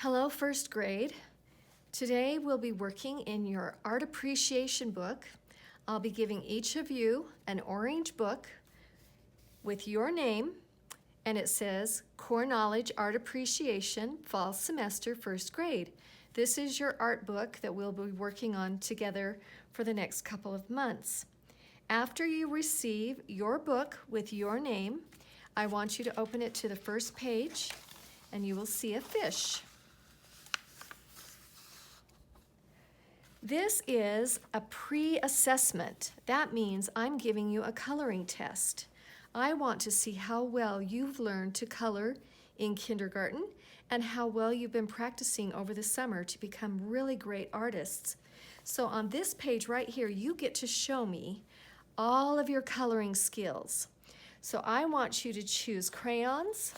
Hello, first grade. Today we'll be working in your art appreciation book. I'll be giving each of you an orange book with your name, and it says Core Knowledge Art Appreciation Fall Semester First Grade. This is your art book that we'll be working on together for the next couple of months. After you receive your book with your name, I want you to open it to the first page and you will see a fish. This is a pre-assessment. That means I'm giving you a coloring test. I want to see how well you've learned to color in kindergarten and how well you've been practicing over the summer to become really great artists. So on this page right here, you get to show me all of your coloring skills. So I want you to choose crayons,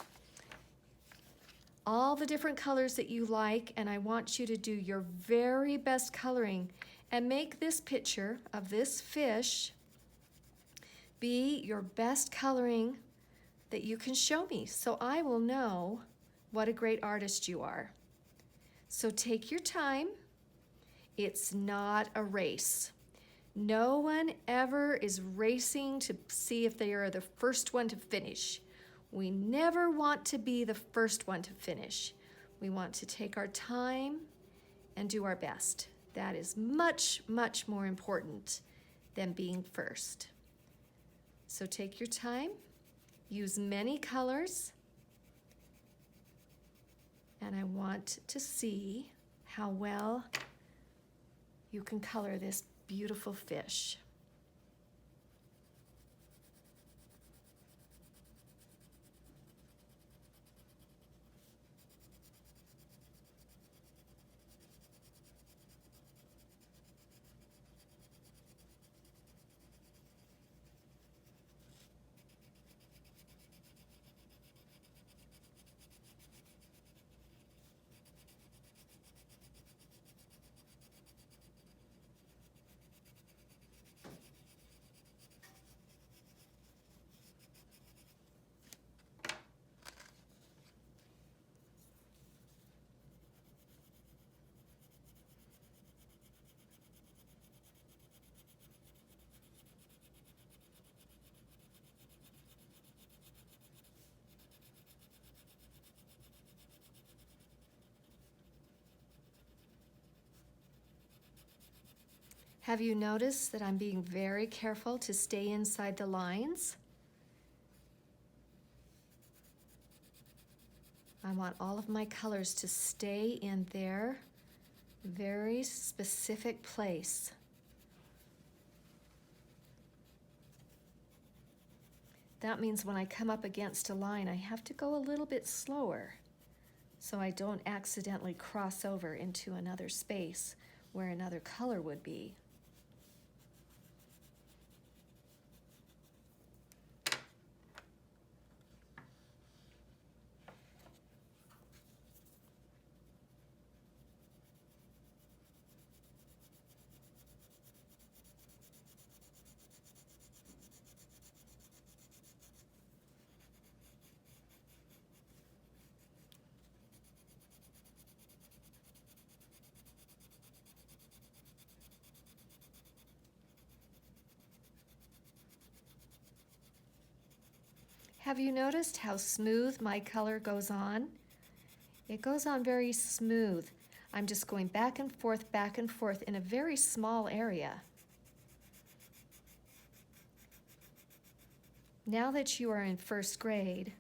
all the different colors that you like, and I want you to do your very best coloring and make this picture of this fish be your best coloring that you can show me, so I will know what a great artist you are. So take your time. It's not a race. No one ever is racing to see if they are the first one to finish. We never want to be the first one to finish. We want to take our time and do our best. That is much, much more important than being first. So take your time, use many colors, and I want to see how well you can color this beautiful fish. Have you noticed that I'm being very careful to stay inside the lines? I want all of my colors to stay in their very specific place. That means when I come up against a line, I have to go a little bit slower so I don't accidentally cross over into another space where another color would be. Have you noticed how smooth my color goes on? It goes on very smooth. I'm just going back and forth in a very small area. Now that you are in first grade,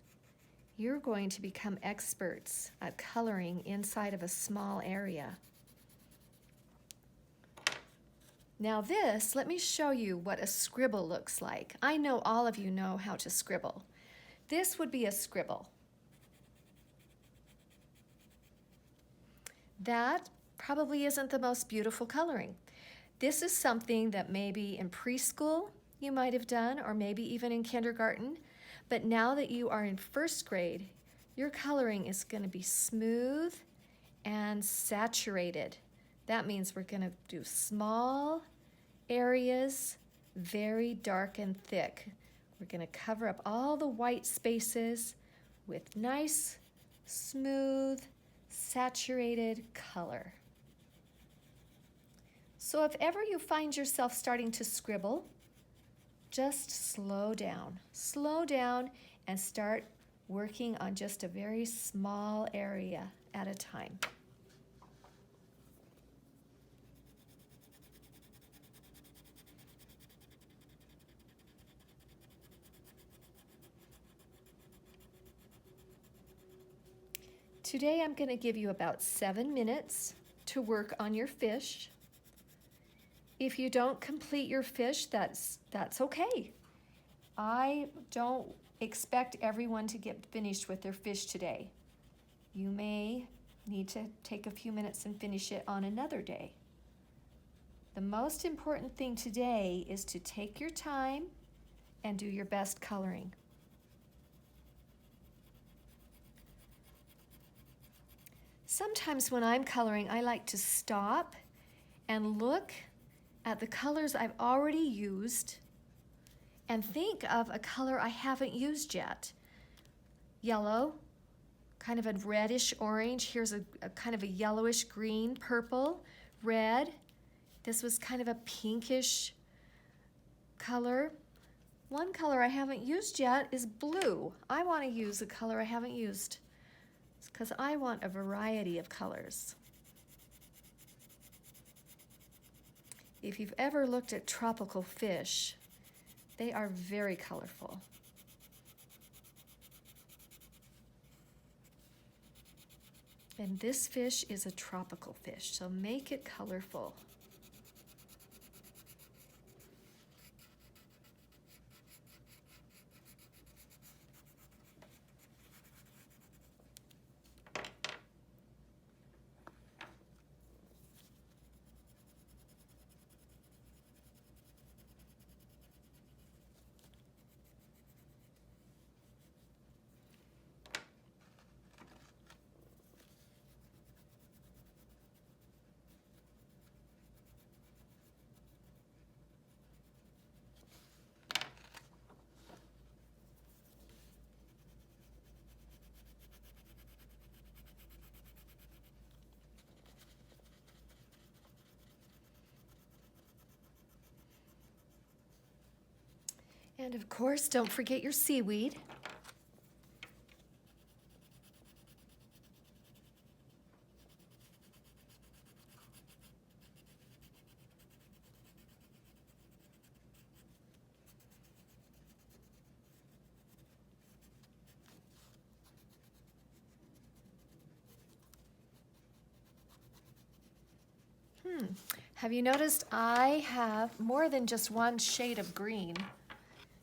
you're going to become experts at coloring inside of a small area. Now this, let me show you what a scribble looks like. I know all of you know how to scribble. This would be a scribble. That probably isn't the most beautiful coloring. This is something that maybe in preschool you might have done, or maybe even in kindergarten, but now that you are in first grade, your coloring is going to be smooth and saturated. That means we're going to do small areas, very dark and thick. We're going to cover up all the white spaces with nice, smooth, saturated color. So if ever you find yourself starting to scribble, just slow down and start working on just a very small area at a time. Today I'm going to give you about 7 minutes to work on your fish. If you don't complete your fish, that's okay. I don't expect everyone to get finished with their fish today. You may need to take a few minutes and finish it on another day. The most important thing today is to take your time and do your best coloring. Sometimes when I'm coloring, I like to stop and look at the colors I've already used and think of a color I haven't used yet. Yellow, kind of a reddish orange. Here's a kind of a yellowish green, purple, red. This was kind of a pinkish color. One color I haven't used yet is blue. I want to use a color I haven't used because I want a variety of colors. If you've ever looked at tropical fish, they are very colorful. And this fish is a tropical fish, so make it colorful. And of course, don't forget your seaweed. Have you noticed I have more than just one shade of green?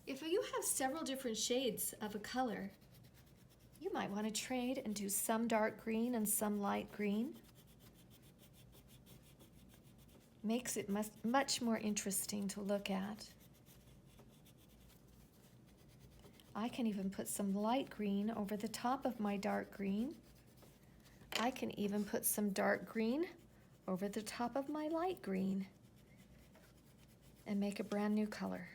If you have several different shades of a color, you might want to trade and do some dark green and some light green. Makes it much more interesting to look at. I can even put some light green over the top of my dark green. I can even put some dark green over the top of my light green and make a brand new color.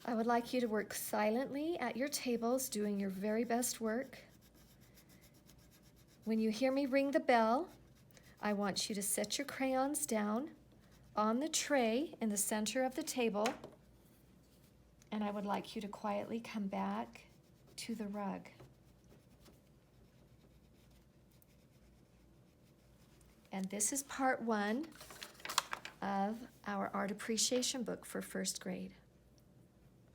I would like you to work silently at your tables, doing your very best work. When you hear me ring the bell, I want you to set your crayons down on the tray in the center of the table, and I would like you to quietly come back to the rug. And this is part 1 of our art appreciation book for 1st grade.